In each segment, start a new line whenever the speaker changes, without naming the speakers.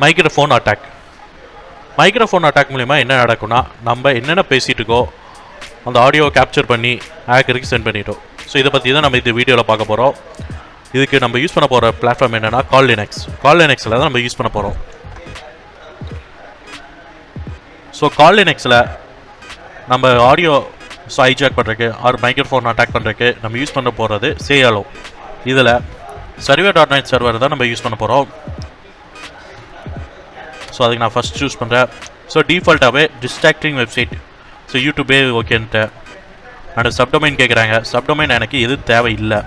Microphone attack. Microphone attack மூலிமா என்ன நடக்கும்னா, நம்ம என்னென்ன பேசிகிட்டு இருக்கோ அந்த ஆடியோவை கேப்சர் பண்ணி ஹேக்கருக்கு சென்ட் பண்ணிட்டோம். ஸோ இதை பற்றி தான் நம்ம இந்த வீடியோவில் பார்க்க போகிறோம். இதுக்கு நம்ம யூஸ் பண்ண போகிற பிளாட்ஃபார்ம் என்னென்னா கால் லினக்ஸில் தான் நம்ம யூஸ் பண்ண போகிறோம். ஸோ கால் லினக்ஸில் நம்ம ஆடியோ ஹைஜாக் பண்ணுறதுக்கு ஆர் மைக்ரோஃபோன் அட்டாக் பண்ணுறதுக்கு நம்ம யூஸ் பண்ண போகிறது சேயாலோ. இதில் server.net சர்வர் தான் நம்ம யூஸ் பண்ண போகிறோம். ஸோ அதுக்கு நான் ஃபஸ்ட் சூஸ் பண்ணுறேன். ஸோ டிஃபால்ட்டாகவே டிஸ்ட்ராக்டிங் வெப்சைட், ஸோ யூடியூபே ஓகேன்ட்டு. அண்ட் சப்டொமைன் கேட்குறாங்க. சப்டொமைன் எனக்கு எது தேவையில்லை.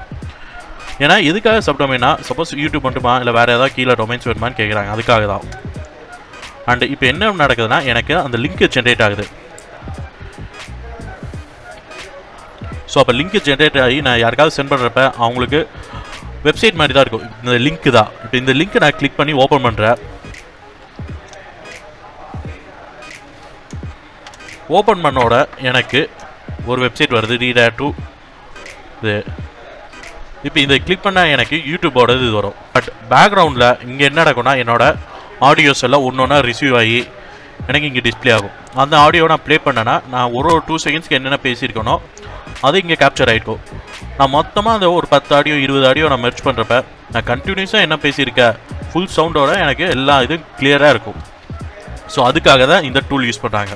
ஏன்னா எதுக்காக சப்டொமைனா, சப்போஸ் யூடியூப் மட்டுமா இல்லை வேறு ஏதாவது கீழே டொமைன்ஸ் வேணுமான்னு கேட்குறாங்க, அதுக்காக தான். அண்ட் இப்போ என்ன நடக்குதுன்னா, எனக்கு அந்த லிங்க் ஜென்ரேட் ஆகுது. ஸோ அப்போ லிங்க் ஜென்ரேட் ஆகி நான் யாருக்காவது சென்ட் பண்ணுறப்ப அவங்களுக்கு வெப்சைட் மாதிரி தான் இருக்கும். இந்த லிங்க் தான். இப்போ இந்த லிங்க்கை நான் கிளிக் பண்ணி ஓப்பன் பண்ணுறேன். ஓப்பன் பண்ணோட எனக்கு ஒரு வெப்சைட் வருது, ரீடர் டு இது. இப்போ இதை கிளிக் பண்ணால் எனக்கு யூடியூபோட இது வரும். பட் பேக்ரவுண்டில் இங்கே என்ன நடக்கும்னா, என்னோடய ஆடியோஸ் எல்லாம் ஒன்று ஒன்றா ரிசீவ் ஆகி எனக்கு இங்கே டிஸ்பிளே ஆகும். அந்த ஆடியோ நான் ப்ளே பண்ணேன்னா நான் ஒரு 2 செகண்ட்ஸ்க்கு என்னென்ன பேசியிருக்கேனோ அது இங்கே கேப்சர் ஆகிருக்கும். நான் மொத்தமாக அந்த ஒரு 10 ஆடியோ 20 ஆடியோ நான் மெர்ஜ் பண்ணுறப்ப நான் கண்டினியூஸாக என்ன பேசியிருக்கேன் ஃபுல் சவுண்டோட எனக்கு எல்லா இதுவும் கிளியராக இருக்கும். ஸோ அதுக்காக தான் இந்த டூல் யூஸ் பண்ணுறாங்க.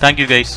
Thank you guys.